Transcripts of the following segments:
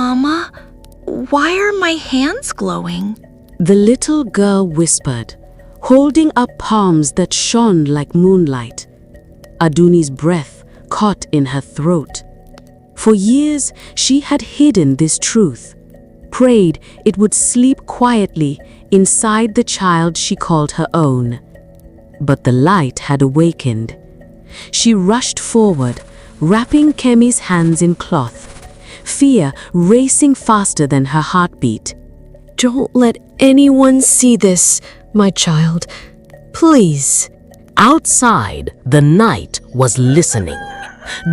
Mama, why are my hands glowing? The little girl whispered, holding up palms that shone like moonlight. Aduni's breath caught in her throat. For years, she had hidden this truth, prayed it would sleep quietly inside the child she called her own. But the light had awakened. She rushed forward, wrapping Kemy's hands in cloth, fear racing faster than her heartbeat. Don't let anyone see this, my child. Please. Outside, the night was listening.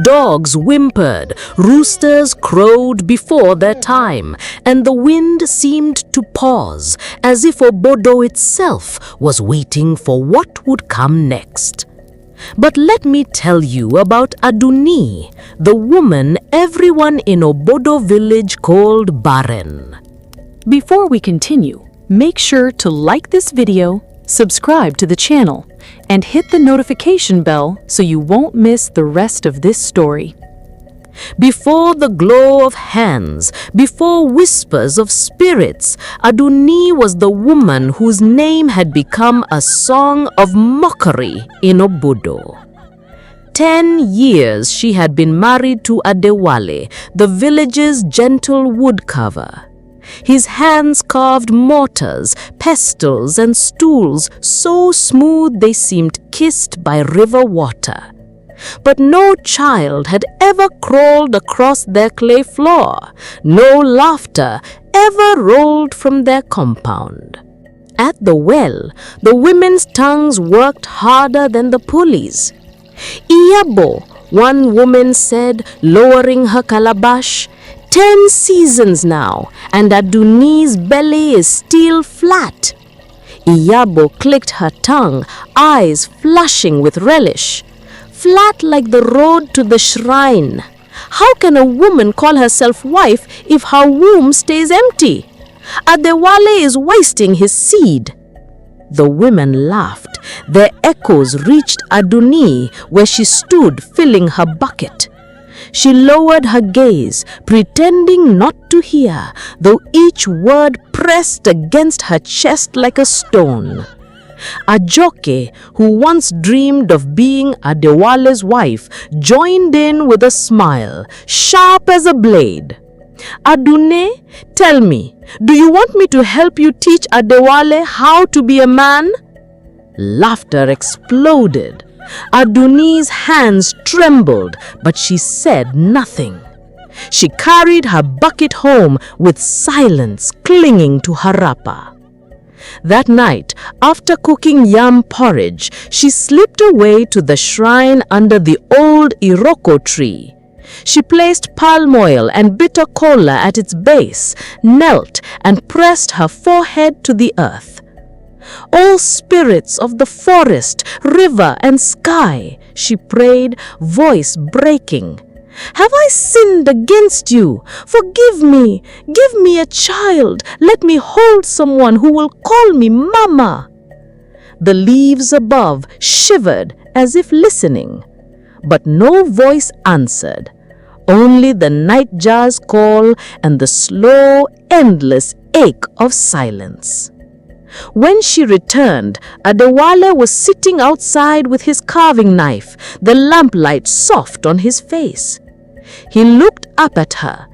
Dogs whimpered, roosters crowed before their time, and the wind seemed to pause, as if Obodo itself was waiting for what would come next. But let me tell you about Aduni, the woman everyone in Obodo village called Barren. Before we continue, make sure to like this video, subscribe to the channel, and hit the notification bell so you won't miss the rest of this story. Before the glow of hands, before whispers of spirits, Aduni was the woman whose name had become a song of mockery in Obodo. 10 years she had been married to Adewale, the village's gentle woodcarver. His hands carved mortars, pestles, and stools so smooth they seemed kissed by river water. But no child had ever crawled across their clay floor. No laughter ever rolled from their compound. At the well, the women's tongues worked harder than the pulleys. "Iyabo," one woman said, lowering her calabash, 10 seasons now, and Aduni's belly is still flat. Iyabo clicked her tongue, eyes flushing with relish. Flat like the road to the shrine. How can a woman call herself wife if her womb stays empty? Adewale is wasting his seed. The women laughed. Their echoes reached Aduni, where she stood filling her bucket. She lowered her gaze, pretending not to hear, though each word pressed against her chest like a stone. Ajoke, who once dreamed of being Adewale's wife, joined in with a smile, sharp as a blade. "Adunni, tell me, do you want me to help you teach Adewale how to be a man?" Laughter exploded. Aduni's hands trembled, but she said nothing. She carried her bucket home with silence clinging to her wrapper. That night, after cooking yam porridge, she slipped away to the shrine under the old Iroko tree. She placed palm oil and bitter cola at its base, knelt, and pressed her forehead to the earth. "All spirits of the forest, river, and sky," she prayed, voice breaking. "Have I sinned against you? Forgive me. Give me a child. Let me hold someone who will call me Mama." The leaves above shivered as if listening, but no voice answered. Only the nightjar's call and the slow, endless ache of silence. When she returned, Adewale was sitting outside with his carving knife, the lamplight soft on his face. He looked up at her,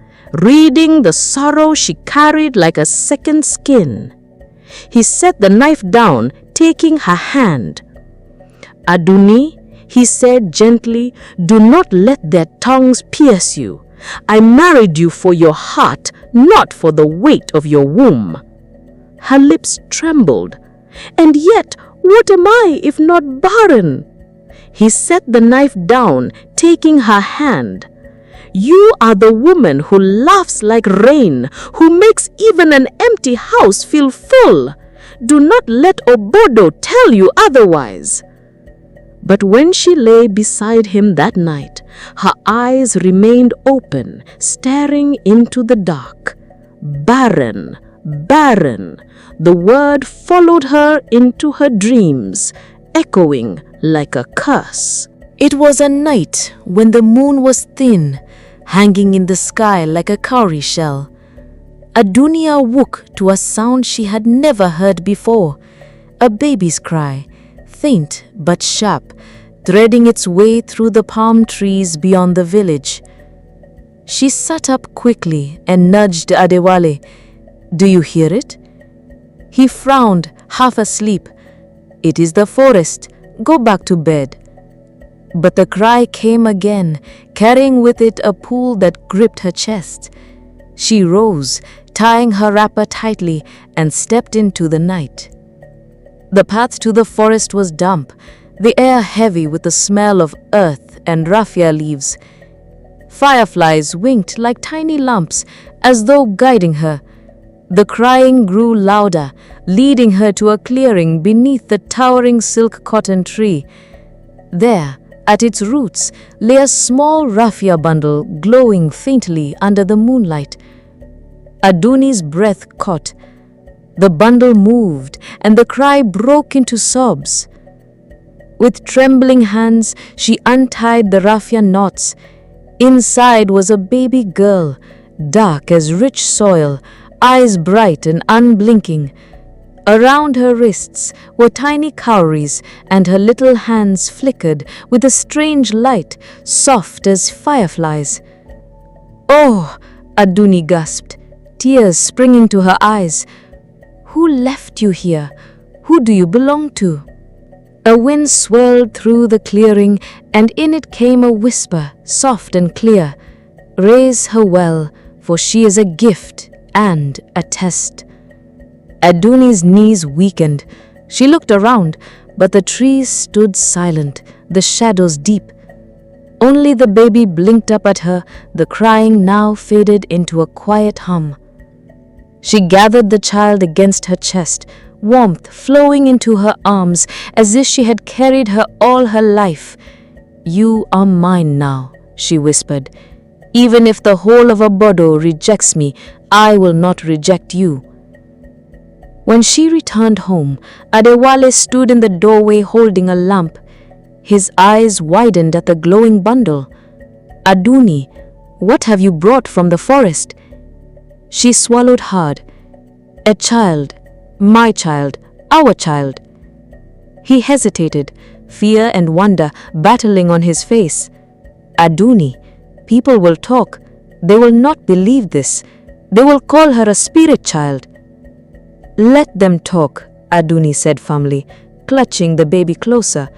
reading the sorrow she carried like a second skin. He set the knife down, taking her hand. "Aduni," he said gently, "do not let their tongues pierce you. I married you for your heart, not for the weight of your womb." Her lips trembled. "And yet, what am I if not barren?" He set the knife down, taking her hand. "You are the woman who laughs like rain, who makes even an empty house feel full. Do not let Obodo tell you otherwise." But when she lay beside him that night, her eyes remained open, staring into the dark. Barren, barren. The word followed her into her dreams, echoing like a curse. It was a night when the moon was thin, hanging in the sky like a cowrie shell. Aduni awoke to a sound she had never heard before, a baby's cry, faint but sharp, threading its way through the palm trees beyond the village. She sat up quickly and nudged Adewale. "Do you hear it?" He frowned, half asleep. "It is the forest. Go back to bed." But the cry came again, carrying with it a pull that gripped her chest. She rose, tying her wrapper tightly, and stepped into the night. The path to the forest was damp, the air heavy with the smell of earth and raffia leaves. Fireflies winked like tiny lamps, as though guiding her. The crying grew louder, leading her to a clearing beneath the towering silk cotton tree. There, at its roots, lay a small raffia bundle glowing faintly under the moonlight. Aduni's breath caught. The bundle moved, and the cry broke into sobs. With trembling hands, she untied the raffia knots. Inside was a baby girl, dark as rich soil, eyes bright and unblinking. Around her wrists were tiny cowries, and her little hands flickered with a strange light, soft as fireflies. "Oh!" Aduni gasped, tears springing to her eyes. "Who left you here? Who do you belong to?" A wind swirled through the clearing, and in it came a whisper, soft and clear. "Raise her well, for she is a gift and a test." Aduni's knees weakened. She looked around, but the trees stood silent, the shadows deep. Only the baby blinked up at her, the crying now faded into a quiet hum. She gathered the child against her chest, warmth flowing into her arms as if she had carried her all her life. "You are mine now," she whispered. "Even if the whole of Obodo rejects me, I will not reject you." When she returned home, Adewale stood in the doorway holding a lamp. His eyes widened at the glowing bundle. "Aduni, what have you brought from the forest?" She swallowed hard. "A child, my child, our child." He hesitated, fear and wonder battling on his face. "Aduni, people will talk. They will not believe this. They will call her a spirit child." "Let them talk," Aduni said firmly, clutching the baby closer.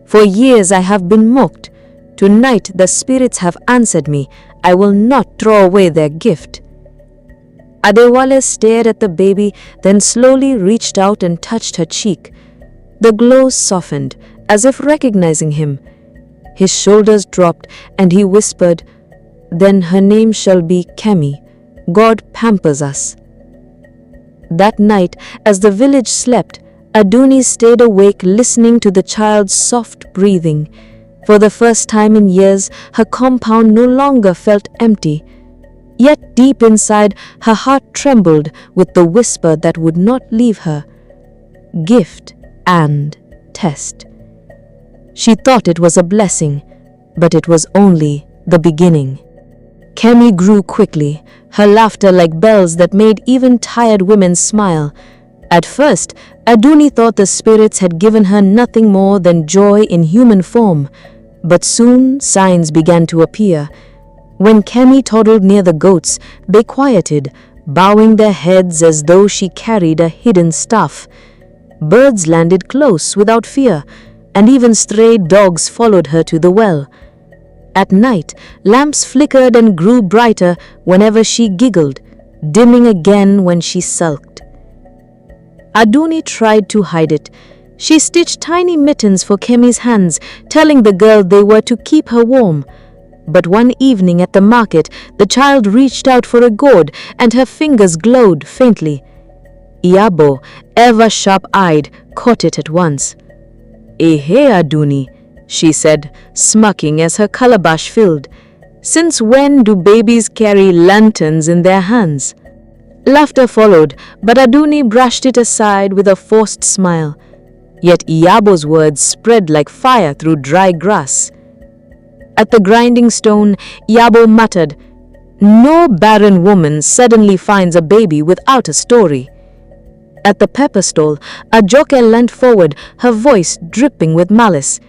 "For years I have been mocked. Tonight the spirits have answered me. I will not throw away their gift." Adewale stared at the baby, then slowly reached out and touched her cheek. The glow softened, as if recognizing him. His shoulders dropped, and he whispered, "Then her name shall be Kemy. God pampers us." That night, as the village slept, Aduni stayed awake listening to the child's soft breathing. For the first time in years, her compound no longer felt empty. Yet deep inside, her heart trembled with the whisper that would not leave her. Gift and test. She thought it was a blessing, but it was only the beginning. Kemy grew quickly, her laughter like bells that made even tired women smile. At first, Aduni thought the spirits had given her nothing more than joy in human form, but soon signs began to appear. When Kemy toddled near the goats, they quieted, bowing their heads as though she carried a hidden staff. Birds landed close without fear, and even stray dogs followed her to the well. At night, lamps flickered and grew brighter whenever she giggled, dimming again when she sulked. Aduni tried to hide it. She stitched tiny mittens for Kemy's hands, telling the girl they were to keep her warm. But one evening at the market, the child reached out for a gourd, and her fingers glowed faintly. Iabo, ever sharp-eyed, caught it at once. "Ehe, Aduni," she said, smirking as her calabash filled. "Since when do babies carry lanterns in their hands?" Laughter followed, but Aduni brushed it aside with a forced smile. Yet Iabo's words spread like fire through dry grass. At the grinding stone, Iabo muttered, No barren woman suddenly finds a baby without a story. At the pepper stall, Ajoke leant forward, her voice dripping with malice.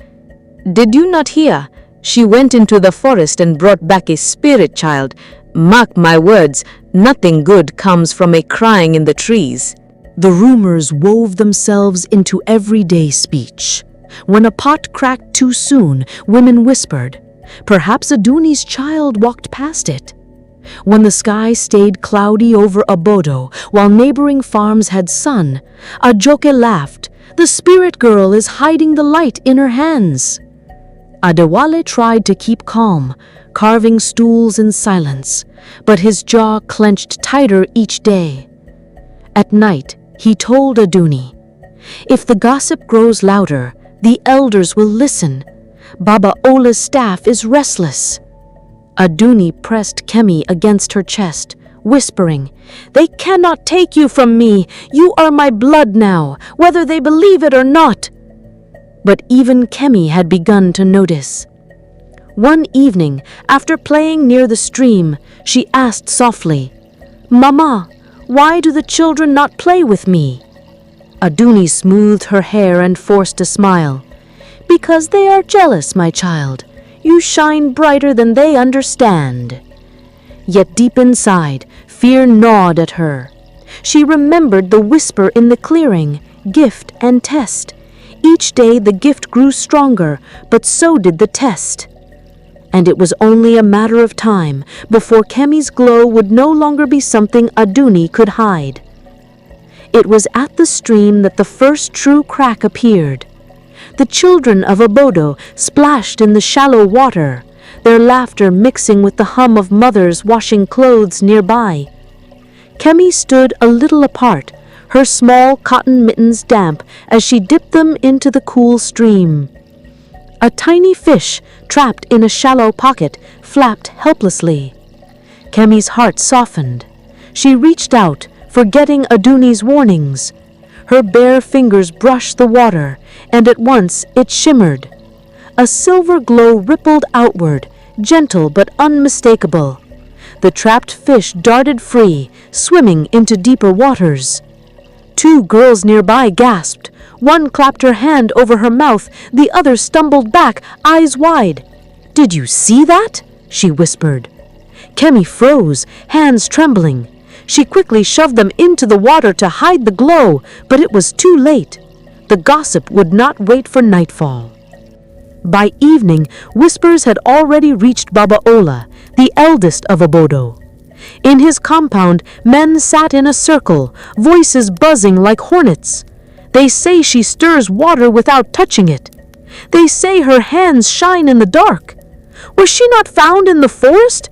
Did you not hear? She went into the forest and brought back a spirit child. Mark my words, nothing good comes from a crying in the trees. The rumors wove themselves into everyday speech. When a pot cracked too soon, women whispered, perhaps Aduni's child walked past it. When the sky stayed cloudy over Obodo, while neighboring farms had sun, Ajoke laughed, the spirit girl is hiding the light in her hands. Adewale tried to keep calm, carving stools in silence, but his jaw clenched tighter each day. At night, he told Aduni, if the gossip grows louder, the elders will listen. Baba Ola's staff is restless. Aduni pressed Kemy against her chest, whispering, they cannot take you from me. You are my blood now, whether they believe it or not. But even Kemy had begun to notice. One evening, after playing near the stream, she asked softly, Mama, why do the children not play with me? Aduni smoothed her hair and forced a smile. Because they are jealous, my child. You shine brighter than they understand. Yet deep inside, fear gnawed at her. She remembered the whisper in the clearing, gift and test. Each day the gift grew stronger, but so did the test. And it was only a matter of time before Kemy's glow would no longer be something Aduni could hide. It was at the stream that the first true crack appeared. The children of Obodo splashed in the shallow water, their laughter mixing with the hum of mothers washing clothes nearby. Kemy stood a little apart, her small cotton mittens damp as she dipped them into the cool stream. A tiny fish, trapped in a shallow pocket, flapped helplessly. Kemy's heart softened. She reached out, forgetting Aduni's warnings. Her bare fingers brushed the water, and at once it shimmered. A silver glow rippled outward, gentle but unmistakable. The trapped fish darted free, swimming into deeper waters. Two girls nearby gasped. One clapped her hand over her mouth, the other stumbled back, eyes wide. Did you see that? She whispered. Kemy froze, hands trembling. She quickly shoved them into the water to hide the glow, but it was too late. The gossip would not wait for nightfall. By evening, whispers had already reached Baba Ola, the eldest of Obodo. In his compound, men sat in a circle, voices buzzing like hornets. They say she stirs water without touching it. They say her hands shine in the dark. Was she not found in the forest?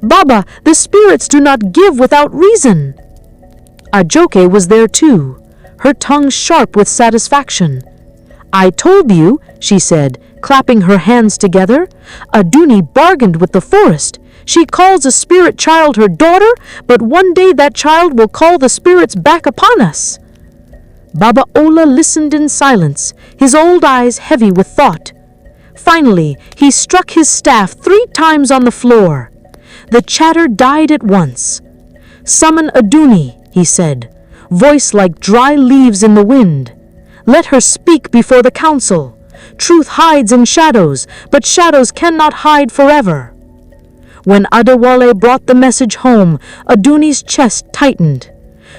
Baba, the spirits do not give without reason. Ajoke was there too, her tongue sharp with satisfaction. I told you, she said, clapping her hands together. Aduni bargained with the forest. She calls a spirit child her daughter, but one day that child will call the spirits back upon us. Baba Ola listened in silence, his old eyes heavy with thought. Finally, he struck his staff 3 times on the floor. The chatter died at once. Summon Aduni, he said, voice like dry leaves in the wind. Let her speak before the council. Truth hides in shadows, but shadows cannot hide forever. When Adewale brought the message home, Aduni's chest tightened.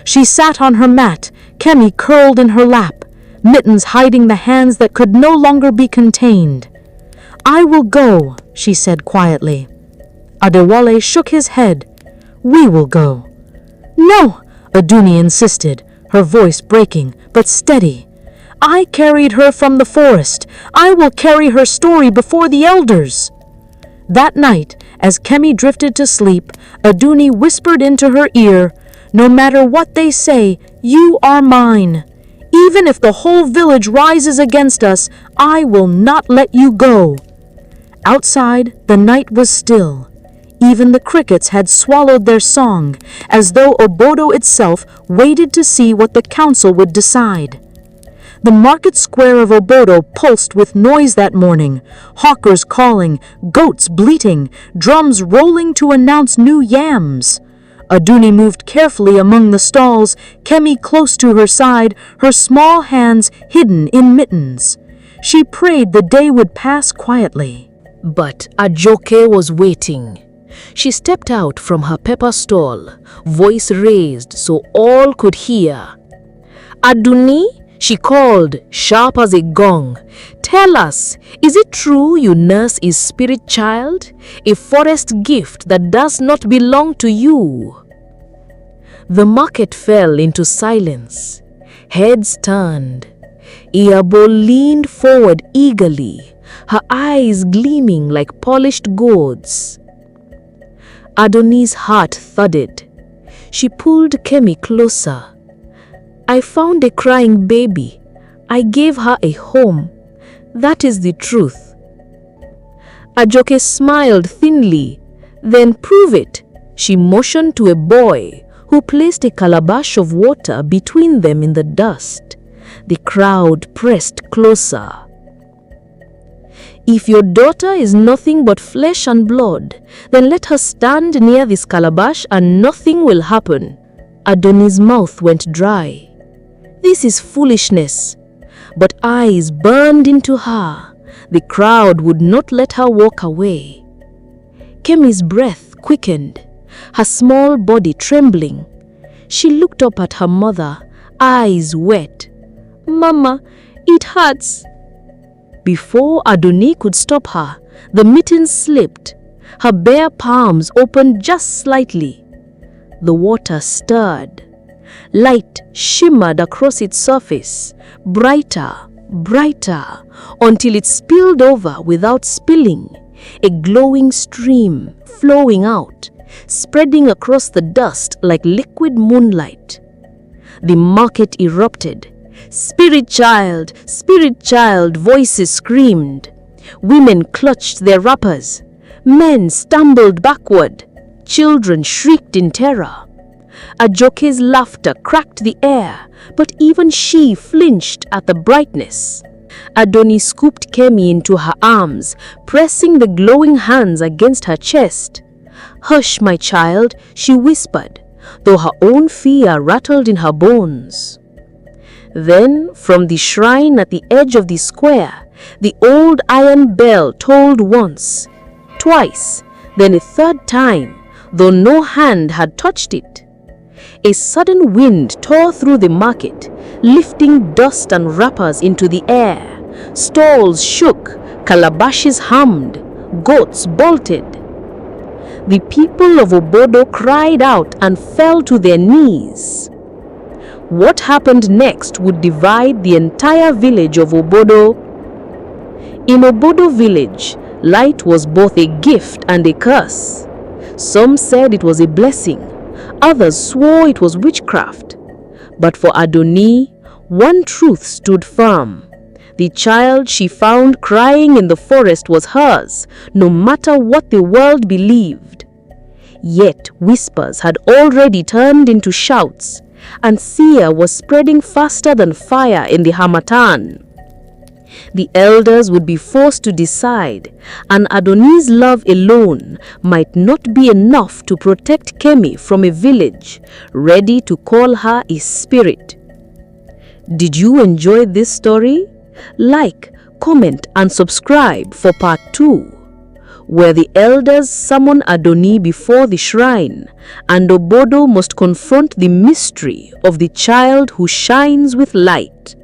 She sat on her mat, Kemy curled in her lap, mittens hiding the hands that could no longer be contained. I will go, she said quietly. Adewale shook his head. We will go. No, Aduni insisted, her voice breaking, but steady. I carried her from the forest. I will carry her story before the elders. That night, as Kemy drifted to sleep, Aduni whispered into her ear, no matter what they say, you are mine. Even if the whole village rises against us, I will not let you go. Outside, the night was still. Even the crickets had swallowed their song, as though Obodo itself waited to see what the council would decide. The market square of Obodo pulsed with noise that morning, hawkers calling, goats bleating, drums rolling to announce new yams. Aduni moved carefully among the stalls, Kemy close to her side, her small hands hidden in mittens. She prayed the day would pass quietly. But Ajoke was waiting. She stepped out from her pepper stall, voice raised so all could hear. "Aduni," she called, sharp as a gong. "Tell us, is it true you nurse a spirit child, a forest gift that does not belong to you?" The market fell into silence. Heads turned. Iabo leaned forward eagerly, her eyes gleaming like polished gourds. Aduni's heart thudded. She pulled Kemy closer. "I found a crying baby. I gave her a home. That is the truth." Ajoke smiled thinly. "Then prove it." She motioned to a boy who placed a calabash of water between them in the dust. The crowd pressed closer. "If your daughter is nothing but flesh and blood, then let her stand near this calabash and nothing will happen." Aduni's mouth went dry. This is foolishness. But eyes burned into her. The crowd would not let her walk away. Kemy's breath quickened, her small body trembling. She looked up at her mother, eyes wet. "Mama, it hurts." Before Aduni could stop her, the mitten slipped. Her bare palms opened just slightly. The water stirred. Light shimmered across its surface, brighter, brighter, until it spilled over without spilling, a glowing stream flowing out, spreading across the dust like liquid moonlight. The market erupted. Spirit child, voices screamed. Women clutched their wrappers. Men stumbled backward. Children shrieked in terror. Ajoke's laughter cracked the air, but even she flinched at the brightness. Aduni scooped Kemy into her arms, pressing the glowing hands against her chest. "Hush, my child," she whispered, though her own fear rattled in her bones. Then, from the shrine at the edge of the square, the old iron bell tolled once, twice, then a third time, though no hand had touched it. A sudden wind tore through the market, lifting dust and wrappers into the air. Stalls shook, calabashes hummed, goats bolted. The people of Obodo cried out and fell to their knees. What happened next would divide the entire village of Obodo. In Obodo village, light was both a gift and a curse. Some said it was a blessing. Others swore it was witchcraft. But for Aduni, one truth stood firm. The child she found crying in the forest was hers, no matter what the world believed. Yet whispers had already turned into shouts, and fear was spreading faster than fire in the Harmattan. The elders would be forced to decide, and Aduni's love alone might not be enough to protect Kemy from a village ready to call her a spirit. Did you enjoy this story? Like, comment and subscribe for part 2, where the elders summon Aduni before the shrine, and Obodo must confront the mystery of the child who shines with light.